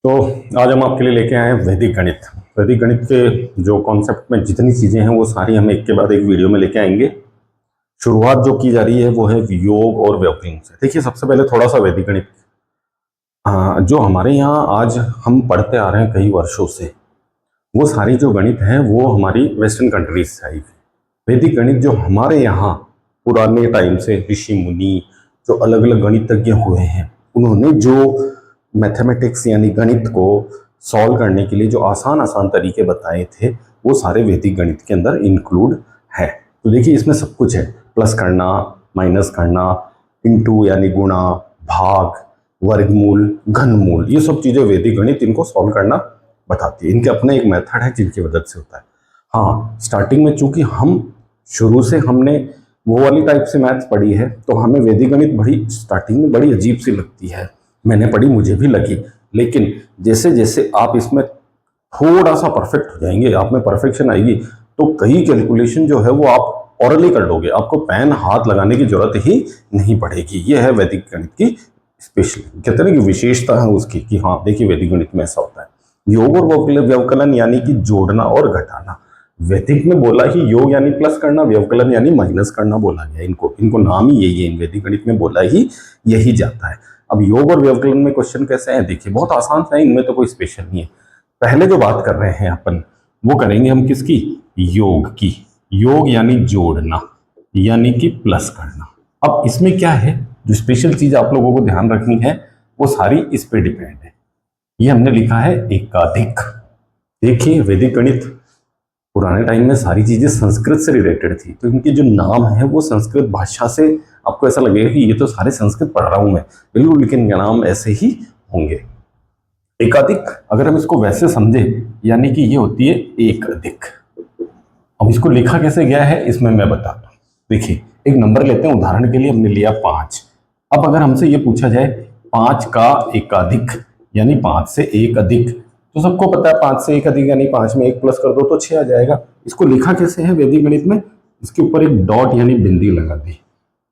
तो आज हम आपके लिए लेके आए हैं वैदिक गणित। वैदिक गणित के जो कॉन्सेप्ट में जितनी चीजें हैं वो सारी हम एक के बाद एक वीडियो में लेके आएंगे। शुरुआत जो की जा रही है वो है योग और व्यवकलन से। देखिए, सबसे पहले थोड़ा सा वैदिक गणित। जो हमारे यहाँ आज हम पढ़ते आ रहे हैं कई वर्षों से, वो सारी जो गणित है वो हमारी वेस्टर्न कंट्रीज से आई। वैदिक गणित जो हमारे यहाँ पुराने टाइम से ऋषि मुनि जो अलग अलग गणितज्ञ हुए हैं, उन्होंने जो मैथमेटिक्स यानी गणित को सॉल्व करने के लिए जो आसान आसान तरीके बताए थे, वो सारे वैदिक गणित के अंदर इंक्लूड है। तो देखिए, इसमें सब कुछ है। प्लस करना, माइनस करना, इनटू यानी गुणा, भाग, वर्गमूल, घनमूल, ये सब चीजें वैदिक गणित इनको सॉल्व करना बताती है। इनके अपने एक मेथड है जिनकी मदद से होता है। हाँ, स्टार्टिंग में चूंकि हम शुरू से हमने वो वाली टाइप से मैथ्स पढ़ी है, तो हमें वैदिक गणित बड़ी स्टार्टिंग में बड़ी अजीब सी लगती है। मैंने पढ़ी, मुझे भी लगी, लेकिन जैसे जैसे आप इसमें थोड़ा सा परफेक्ट हो जाएंगे, आप में परफेक्शन आएगी, तो कई कैलकुलेशन जो है वो आप ऑरली कर लोगे। आपको पेन हाथ लगाने की जरूरत ही नहीं पड़ेगी। ये है वैदिक गणित की स्पेशल, कहते हैं कि विशेषता है उसकी, कि हाँ देखिए वैदिक गणित में ऐसा होता है। योग और व्यवकलन यानी कि जोड़ना और घटाना। वैदिक में बोला ही योग यानी प्लस करना, व्यवकलन यानी माइनस करना बोला गया। इनको इनको नाम ही यही है, इन वैदिक गणित में बोला ही यही जाता है। अब योग और व्यवकलन में क्वेश्चन कैसे हैं, देखिए बहुत आसान है, इनमें तो कोई स्पेशल नहीं है। पहले जो बात कर रहे हैं अपन, वो करेंगे हम किसकी? योग की। योग यानी जोड़ना, यानी कि प्लस करना। अब इसमें क्या है, जो स्पेशल चीज आप लोगों को ध्यान रखनी है, वो सारी इस पे डिपेंड है। ये हमने लिखा है एकाधिक। देखिए, वैदिक गणित पुराने टाइम में सारी चीजें संस्कृत से रिलेटेड थी, तो इनके जो नाम है वो संस्कृत भाषा से, आपको ऐसा लगेगा कि ये तो सारे संस्कृत पढ़ रहा हूं मैं, बिल्कुल, लेकिन इनके नाम ऐसे ही होंगे। एकाधिक अगर हम इसको वैसे समझे, यानी कि ये होती है एक अधिक। अब इसको लिखा कैसे गया है इसमें मैं बताता हूँ। देखिए, एक नंबर लेते हैं, उदाहरण के लिए हमने लिया 5। अब अगर हमसे ये पूछा जाए 5 का एकाधिक यानी 5 से 1 अधिक, तो सबको पता है 5 से 1 अधिक यानी 5 में 1 प्लस कर दो तो 6 आ जाएगा। इसको लिखा कैसे है वैदिक गणित में? इसके ऊपर एक डॉट यानी बिंदी लगा दी।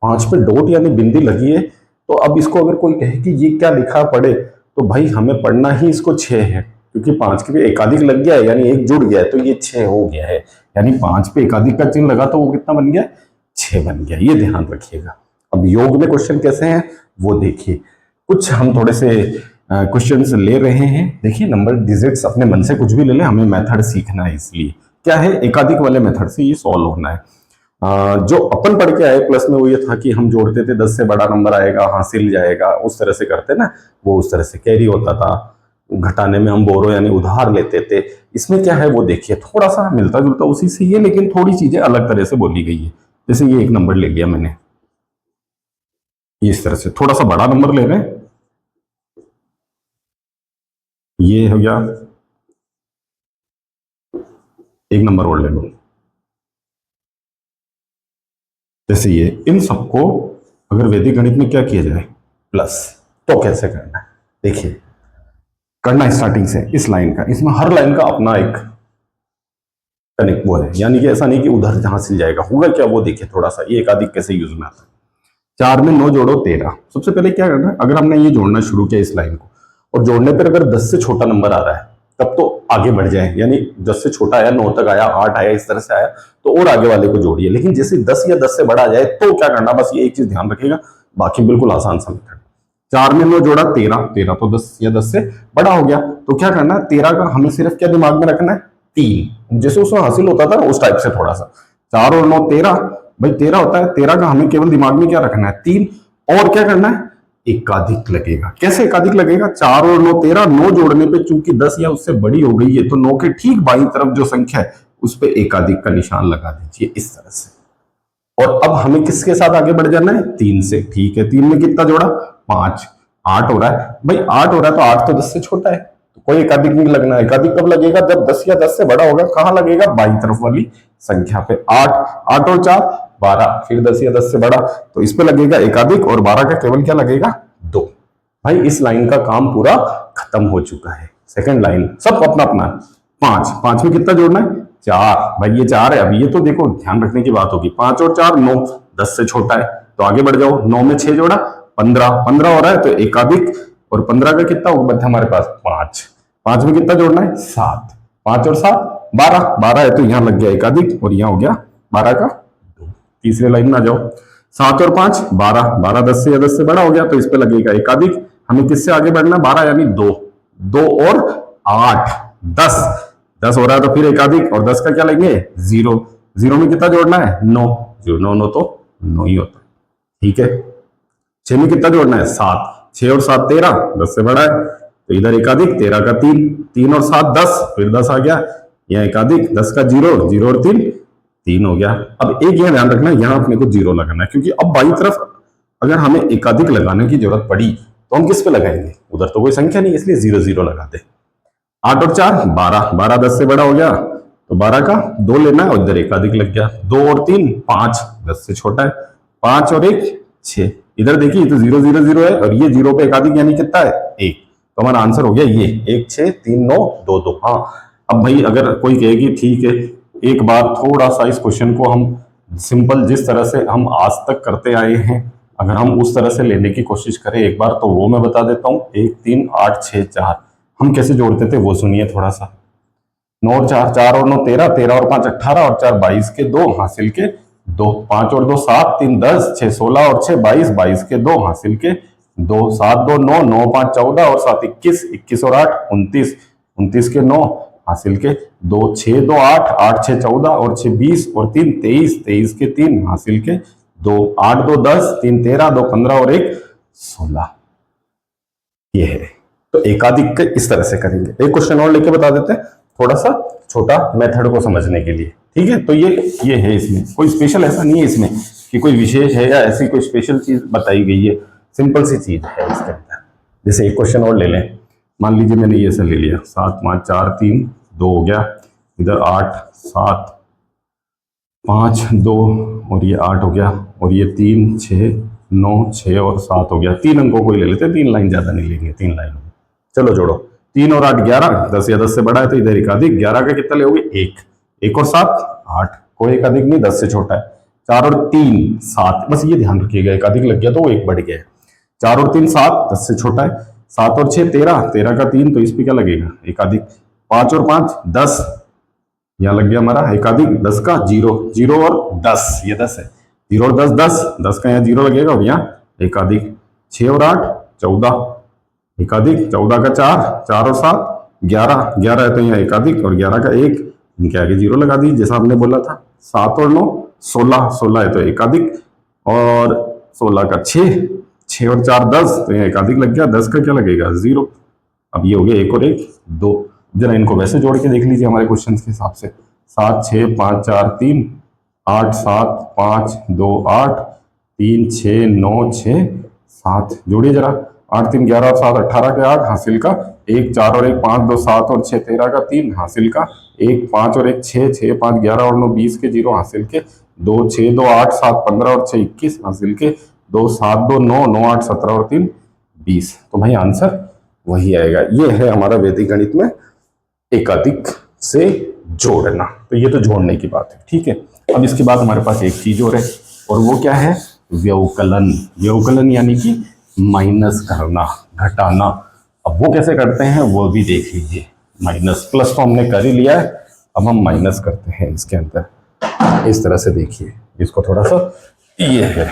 5 पे डॉट यानी बिंदी लगी है, तो अब इसको अगर कोई कहे कि ये क्या लिखा पढ़े, तो भाई हमें पढ़ना ही इसको 6 है, क्योंकि 5 के भी एकाधिक लग गया है यानी एक जुड़ गया है, तो ये 6 हो गया है। यानी 5 पे एकाधिक का चिन्ह लगा तो वो कितना बन गया? 6 बन गया। ये ध्यान रखिएगा। अब योग में क्वेश्चन कैसे हैं वो देखिए। कुछ हम थोड़े से क्वेश्चंस ले रहे हैं। देखिए, नंबर डिजिट्स अपने मन से कुछ भी ले लें, हमें मेथड सीखना है। इसलिए क्या है, एकाधिक वाले मेथड से ये सॉल्व होना है। जो अपन पढ़ के आए प्लस में, वो ये था कि हम जोड़ते थे 10 से बड़ा नंबर आएगा हासिल जाएगा, उस तरह से करते ना, वो उस तरह से कैरी होता था। घटाने में हम बोरो यानी उधार लेते थे। इसमें क्या है वो देखिए, थोड़ा सा मिलता जुलता उसी से ये, लेकिन थोड़ी चीजें अलग तरह से बोली गई है। जैसे ये एक नंबर ले लिया मैंने, इस तरह से थोड़ा सा बड़ा नंबर ले रहे हैं, ये हो गया, एक नंबर और ले लो, जैसे ये। इन सबको अगर वैदिक गणित में क्या किया जाए, प्लस, तो कैसे करना है देखिए। करना स्टार्टिंग से इस लाइन का, इसमें हर लाइन का अपना एक कनेक्ट वो है, यानी कि ऐसा नहीं कि उधर जहां से जाएगा, होगा क्या वो देखिए थोड़ा सा। ये एकाधिक कैसे यूज में आता है। 4 में 9 जोड़ो 13। सबसे पहले क्या करना है, अगर हमने ये जोड़ना शुरू किया इस लाइन को, और जोड़ने पर अगर 10 से छोटा नंबर आ रहा है, तब तो आगे बढ़ जाए, यानी 10 से छोटा आया, 9 तक आया, 8 आया, इस तरह से आया, तो और आगे वाले को जोड़िए। लेकिन जैसे 10 या 10 से बड़ा आ जाए तो क्या करना, बस ये एक चीज ध्यान रखिएगा, बाकी बिल्कुल आसान सा मेथड। 4 में 9 जोड़ा 13, 13 तो 10 या 10 से बड़ा हो गया, तो क्या करना है, 13 का हमें सिर्फ क्या दिमाग में रखना है, 3, जैसे उसमें हासिल होता था ना उस टाइप से थोड़ा सा। 4 और 9 13, भाई 13 होता है, 13 का हमें केवल दिमाग में क्या रखना है, 3। और क्या करना है, एकाधिक लगेगा। कैसे एकाधिक लगेगा, 4 और 9 13, 9 जोड़ने पे चूंकि 10 या उससे बड़ी हो गई है, तो 9 के ठीक बाईं तरफ जो संख्या है उस पे एकाधिक का निशान लगा दीजिए इस तरह से। और अब हमें किसके साथ आगे बढ़ जाना है, 3 से। ठीक है, 3 में कितना जोड़ा, 5, 8 हो रहा है। भाई 8 हो रहा है तो 8 तो 10 से छोटा है, तो कोई एकाधिक नहीं लगना है। एकाधिक कब लगेगा, जब 10 या 10 से बड़ा होगा। कहां लगेगा, बाईं तरफ वाली संख्या पे। 8, 8 और 4 12, फिर 10 या 10 से बड़ा, तो इस पे लगेगा एकाधिक, और 12 का केवल क्या लगेगा, 2। भाई इस लाइन का काम पूरा खत्म हो चुका है। सेकंड लाइन सब अपना अपना। 5, 5 में कितना जोड़ना है, 4। भाई ये 4 है। अभी ये तो देखो ध्यान रखने की बात होगी, 5 और 4 9, 10 से छोटा है, तो आगे बढ़ जाओ। 9 में 6 जोड़ा 15, 15 हो रहा है, तो एकाधिक और 15 का कितना होगा बच्चा हमारे पास 5। 5 में कितना जोड़ना है 7। 5 और 7 12। 12 है तो यहाँ लग गया एकाधिक और यहाँ हो गया 12 का 2। तीसरे लाइन में आ जाओ। 7 और 5 12। 12 10 से या 10 से बड़ा हो गया तो इस पे लगेगा एकाधिक। हमें किससे आगे बढ़ना 12 यानी 2। 2 और 8 10। 10 हो रहा है तो फिर एकाधिक और 10 का क्या लेंगे 0। 0 में कितना जोड़ना है 9। 0 9 9 तो 9 ही होता है। ठीक है। 6 में कितना जोड़ना है 7। 6 और 7 13। 10 से बड़ा है तो इधर एकाधिक 13 का 3। 3 और 7 10 फिर 10 आ गया। यहाँ एकाधिक 10 का 0। 0 और 3 3 हो गया। अब एक यह ध्यान रखना यहाँ अपने को 0 लगाना है क्योंकि अब बाई तरफ अगर हमें एकाधिक लगाने की जरूरत पड़ी तो हम किस पे लगाएंगे उधर तो कोई संख्या नहीं इसलिए 0 0 लगाते। 8 और 4 12। 12 10 से बड़ा हो गया तो 12 का 2 लेना है और इधर एकाधिक लग गया। 2 और 3 5 10 से छोटा है। 5 और 1 6। इधर देखिए तो 0 0 0 है और ये 0 पे एकाधिक यानी कितना है 1। तो हमारा आंसर हो गया ये 1 6 3 9 2 2। हाँ अब भाई अगर कोई कहेगी ठीक है एक बार थोड़ा सा इस क्वेश्चन को हम सिंपल जिस तरह से हम आज तक करते आए हैं अगर हम उस तरह से लेने की कोशिश करें एक बार तो वो मैं बता देता हूँ। 1 3 8 6 4 हम कैसे जोड़ते थे वो सुनिए थोड़ा सा। 9 और 4 4 और 9 13। 13 और 5 18 और 4 22 के 2 हासिल के 2। 5 और 2 7 3 10 6 16 और 6 22 22 के 2 हासिल के 2। 7 2 9 9 5 14 और 7 21 21 और 8 29 29 के 9 हासिल के 2। 6 2 8 8 6 14 और 6 20 और 3 23 23 के 3 हासिल के 2। 8 2 10 3 13 2 15 और 1 16। ये है तो एकाधिक के इस तरह से करेंगे। एक क्वेश्चन और लेके बता देते हैं थोड़ा सा छोटा मेथड को समझने के लिए। ठीक है तो ये है इसमें कोई स्पेशल ऐसा नहीं है इसमें कि कोई विशेष है या ऐसी कोई स्पेशल चीज बताई गई है। सिंपल सी चीज है इसके अंदर। जैसे एक क्वेश्चन और ले लें। मान लीजिए मैंने ये से ले लिया 7 5 4 3 2 हो गया। इधर 8 7 5 2 और ये 8 हो गया और ये 3 6 9 6 और 7 हो गया। 3 अंकों को ही ले लेते हैं 3 लाइन ज्यादा नहीं लेंगे 3 लाइन। चलो जोड़ो 3 और 8 11। 10 या 10 से बड़ा है तो इधर एकाधिक। 11 का कितना लोगे 1। 1 और 7 8 कोई एकाधिक नहीं 10 से छोटा है। 4 और 3 7 बस ये ध्यान रखिएगा एकाधिक लग गया तो वो 1 बढ़ गया है। 4 और 3 7 10 से छोटा है। 7 और 6 13। 13 का 3 तो इस पे क्या लगेगा एकाधिक। 5 और 5 10 यहाँ लग गया हमारा एकाधिक। 10 का 0 0 और 10 ये 10 है। 0 और 10 10 10 का यहाँ 0 लगेगा और यहाँ एकाधिक। 6 और 8 14 एकाधिक। 14 का 4 4 और 7 11 11 है तो यहाँ एकाधिक और 11 का 1 इनके आगे 0 लगा दी जैसा हमने बोला था। 7 और 9 16 16 है तो एकाधिक और 16 का 6 6 और 4 10 तो यहाँ एकाधिक लग गया। 10 का क्या लगेगा 0। अब ये हो गया 1 और 1 2। जरा इनको वैसे जोड़ के देख लीजिए हमारे क्वेश्चन के हिसाब से। 7 6 5 4 3 8 7 5 2 8 3 6 9 6 7 जोड़िए जरा। 8 3 11 और 7 18 के 8 हासिल का 1 4 और 1 5 2 7 और 6 13 का 3 हासिल का 1 5 और 1 6 6 5 11 और 9 20 के 0 हासिल के 2 6 2 8 7 15 और 6 21 हासिल के 2 7 2 9 9 8 17 और 3 20। तो भाई आंसर वही आएगा। ये है हमारा वैदिक गणित में एकाधिक से जोड़ना। तो ये तो जोड़ने की बात है। ठीक है अब इसके बाद हमारे पास एक चीज और है और वो क्या है व्यवकलन। व्यवकलन यानी कि माइनस करना घटाना। अब वो कैसे करते हैं वो भी देख लीजिए। माइनस प्लस तो हमने कर ही लिया है अब हम माइनस करते हैं इसके अंदर। इस तरह से देखिए इसको थोड़ा सा ये है।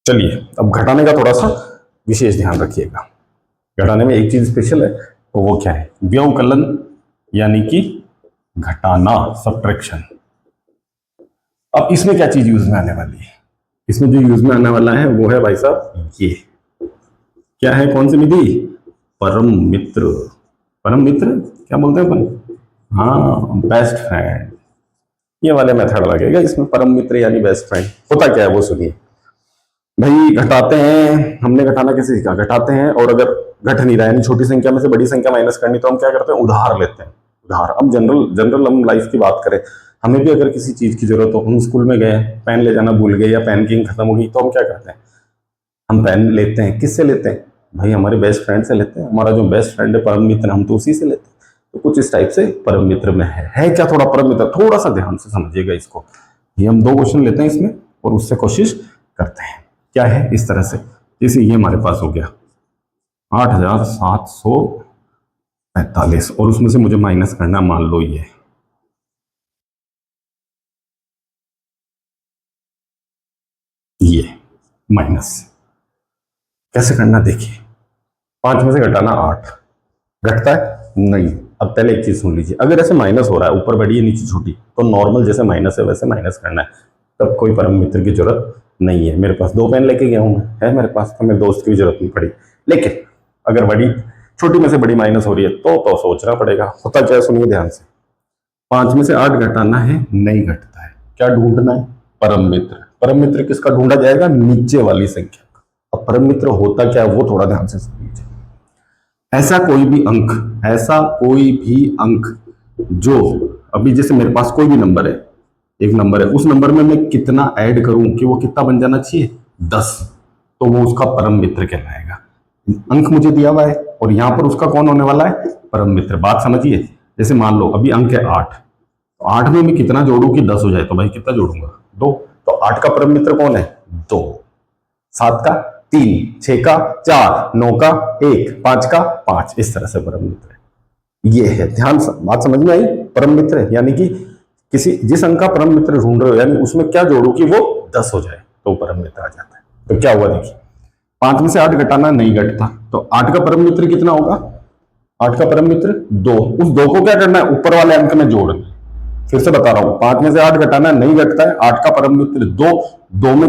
चलिए अब घटाने का थोड़ा सा विशेष ध्यान रखिएगा। घटाने में एक चीज स्पेशल है तो वो क्या है व्यवकलन यानी कि घटाना सब्ट्रैक्शन। अब इसमें क्या चीज यूज में आने वाली है। इसमें जो यूज में आने वाला है वो है भाई साहब ये क्या है कौन सी विधि परम मित्र। परम मित्र क्या बोलते हैं अपन हाँ बेस्ट फ्रेंड। ये वाले मेथड लगेगा इसमें। परम मित्र यानी बेस्ट फ्रेंड होता क्या है वो सुनिए। भाई घटाते हैं हमने घटाना कैसे सीखा। घटाते हैं और अगर घट नहीं रहा है छोटी संख्या में से बड़ी संख्या माइनस करनी तो हम क्या करते हैं उधार लेते हैं। उधार अब जनरल हम लाइफ की बात करें हमें भी अगर किसी चीज की जरूरत हो हम स्कूल में गए पेन ले जाना भूल गए या पेन की इंक खत्म हो गई तो हम क्या करते हैं हम पेन लेते हैं। किससे लेते हैं भाई हमारे बेस्ट फ्रेंड से लेते हैं। हमारा जो बेस्ट फ्रेंड है परम मित्र हम तो उसी से लेते हैं। तो कुछ इस टाइप से परम मित्र में है क्या थोड़ा परम मित्र थोड़ा सा ध्यान से समझिएगा इसको। ये हम 2 क्वेश्चन लेते हैं इसमें और उससे कोशिश करते हैं क्या है इस तरह से। जैसे ये हमारे पास हो गया 8745 और उसमें से मुझे माइनस करना, मान लो ये माइनस कैसे करना देखिए। 5 में से घटाना 8, घटता है नहीं। अब पहले एक चीज सुन लीजिए, अगर ऐसे माइनस हो रहा है, ऊपर बड़ी है नीचे छोटी, तो नॉर्मल जैसे माइनस है वैसे माइनस करना है, तब कोई परम मित्र की जरूरत नहीं है। मेरे पास 2 पेन लेके गया हूं है मेरे पास, तो मेरे दोस्त की भी जरूरत नहीं पड़ी। लेकिन अगर बड़ी छोटी में से बड़ी माइनस हो रही है तो सोचना पड़ेगा। होता क्या है सुनिए ध्यान से। 5 में से 8 घटाना है, नहीं घटता है। क्या ढूंढना है? परम मित्र। परम मित्र किसका ढूंढा जाएगा? नीचे वाली संख्या का। अब परम मित्र होता क्या है वो थोड़ा ध्यान से सुन लीजिए। ऐसा कोई भी अंक जो, अभी जैसे मेरे पास कोई भी नंबर है, एक नंबर है, उस नंबर में मैं कितना ऐड करूं कि वो कितना बन जाना चाहिए? 10, तो वो उसका परम मित्र कहलाएगा। अंक मुझे दिया हुआ है और यहां पर उसका कौन होने वाला है? परम मित्र। बात समझिए। जैसे मान लो अभी अंक है 8, तो 8 में मैं कितना जोड़ू कि 10 हो जाए? तो भाई कितना जोड़ूंगा? 2। तो 8 का परम मित्र कौन है? 2। 7 का 3, 6 का 4, 9 का 1, 5 का 5, इस तरह से परम मित्र है। ये है, ध्यान बात समझ में आई? परम मित्र यानी कि किसी जिस अंक का परम मित्र ढूंढ रहे हो, यानी उसमें क्या जोड़ो कि वो 10 हो जाए तो परम मित्र आ जाता है। तो क्या हुआ देखिए, 5 में से 8 घटाना, नहीं घटता, तो 8 का परम मित्र कितना होगा? 8 का परम मित्र 2। उस 2 को क्या करना है? ऊपर वाले अंक में जोड़ना। फिर से बता रहा हूं, 5 में से 8 घटाना, नहीं घटता है। 8 का परम मित्र 2, 2 में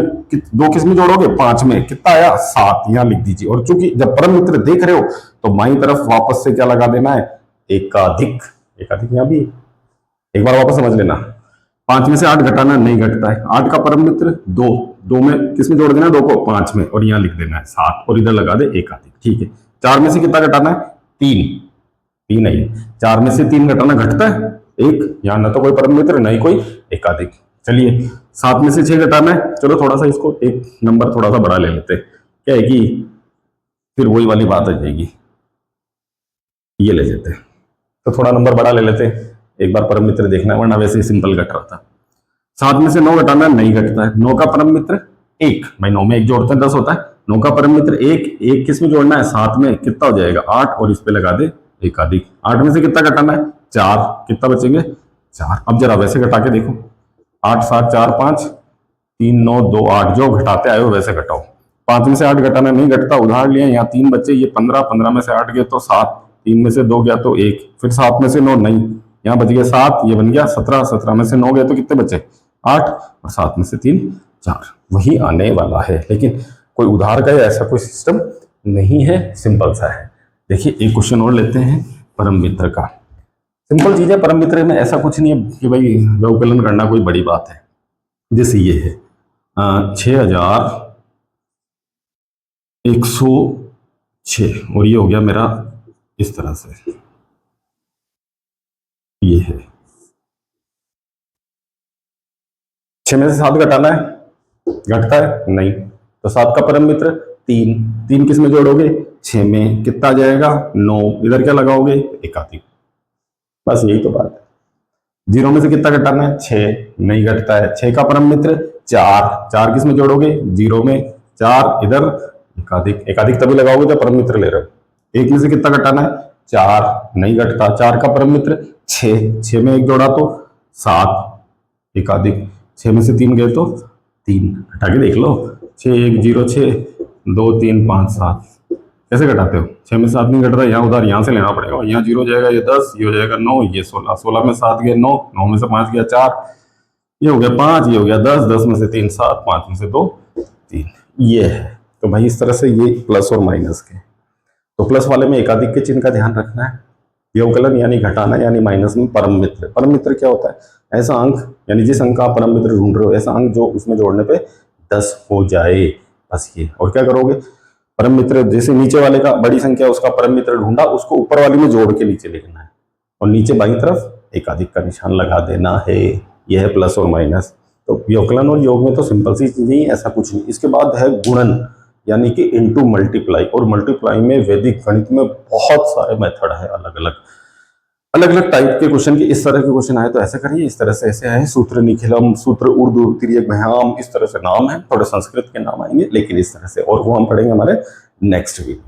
2 किस में जोड़ोगे? 5 में। कितना आया? 7। यहां लिख दीजिए। और चूंकि जब परम मित्र देख रहे हो तो बाईं तरफ वापस से क्या लगा देना है? एकाधिक। एकाधिक यहां भी एक बार वापस समझ लेना। 5 में से 8 घटाना, नहीं घटता है। 8 का परम मित्र 2, 2 में किस में जोड़ देना? 2 को 5 में, और यहां लिख देना है 7, और इधर लगा दे एकाधिक। ठीक है। 4 में से कितना घटाना है? 3। 3 है। 4 में से 3 घटाना, घटता है 1। यहां ना तो कोई परम मित्र नहीं कोई एकाधिक। चलिए 7 में से 6 घटाना है, चलो थोड़ा सा इसको एक नंबर थोड़ा सा बड़ा ले लेते। क्या है कि फिर वही वाली बात आ जाएगी, ये ले लेते, तो थोड़ा नंबर बड़ा ले लेते, एक बार परम मित्र देखना है, वरना वैसे ही सिंपल घट रहा था। 7 में से 9 घटाना, नहीं घटता है। 9 का परम मित्र 1, भाई 9 में 1 जोड़ते हैं 10 होता है। 9 का परम मित्र 1, 1 किस में जोड़ना है? 7 में। कितना हो जाएगा? 8, और इस पे लगा दे एकाधिक। 8 में से कितना घटाना है? 4। कितना बचेंगे? 4। अब जरा वैसे घटा के देखो, 8 7 4 5 3 9 2 8, जो घटाते आए हो वैसे घटाओ। 5 में से 8 घटाना, नहीं घटता, उधार लिया, यहाँ 3 बच्चे, ये 15, 15 में से 8 गए तो 7, 3 में से 2 गया तो 1, फिर 7 में से 9 नहीं, यहाँ बच गया 7, ये बन गया 17, 17 में से 9 गए तो कितने बचे? 8, और 7 में से 3 4। वही आने वाला है, लेकिन कोई उधार का ऐसा कोई सिस्टम नहीं है, सिंपल सा है। देखिए एक क्वेश्चन और लेते हैं परम मित्र का। सिंपल चीज है, परम मित्र में ऐसा कुछ नहीं है कि भाई व्यवकलन करना कोई बड़ी बात है। जैसे ये है 6106, और ये हो गया मेरा इस तरह से, ये है 6 में से 7 घटाना है, घटता है नहीं, तो 7 का परम मित्र 3, 3 किस में जोड़ोगे? 6 में। कितना आ जाएगा? 9, इधर क्या लगाओगे? एकाधिक। बस यही तो बात है। 0 में से कितना घटाना है? 6, नहीं घटता है। 6 का परम मित्र 4, 4 किस में जोड़ोगे? 0 में। 4 इधर एकाधिक, एकाधिक तभी लगाओगे जब परम मित्र ले रहे हो। 1 में से कितना घटाना है? 4, नहीं घटता। 4 का परम मित्र 6, 6 में 1 जोड़ा तो 7, एकाधिक। 6 में से 3 गए तो 3, घटा के देख लो, 6 1 0 6 2 3 5 7। कैसे घटाते हो? 6 में 7 नहीं घट रहा, यहाँ उधार यहाँ से लेना पड़ेगा, यहाँ 0 हो जाएगा, ये 10, ये हो जाएगा 9, ये 16, 16 में 7 गए 9, 9 में से 5 गया 4, ये हो गया 5, ये हो गया 10, 10 में से 3 7, 5 में से 2 3, ये है। तो भाई इस तरह से ये प्लस और माइनस के, तो प्लस वाले में एकाधिक के चिन्ह का ध्यान रखना है। व्यवकलन यानी घटाना, यानी माइनस में परम मित्र। परम मित्र क्या होता है? ऐसा अंक, यानी जिस अंक का आप परम मित्र ढूंढ रहे हो, ऐसा अंक जो उसमें जोड़ने पे 10 हो जाए, बस ये। और क्या करोगे? परम मित्र, जैसे नीचे वाले का बड़ी संख्या उसका परम मित्र ढूंढा, उसको ऊपर वाली में जोड़ के नीचे लिखना है, और नीचे बाईं तरफ एकाधिक का निशान लगा देना है। यह है प्लस और माइनस। तो व्यवकलन और योग में तो सिंपल सी चीजें ही, ऐसा कुछ नहीं। इसके बाद है गुणन, यानी कि इनटू मल्टीप्लाई। और मल्टीप्लाई में वैदिक गणित में बहुत सारे मेथड है अलग अलग। अलग अलग टाइप के क्वेश्चन की, इस तरह के क्वेश्चन आए तो ऐसे करिए, इस तरह से ऐसे आए, सूत्र निखिलम, सूत्र उर्दू तिर्यक भयाम, इस तरह से नाम है, थोड़े संस्कृत के नाम आएंगे लेकिन इस तरह से, और वो हम पढ़ेंगे हमारे नेक्स्ट वीक।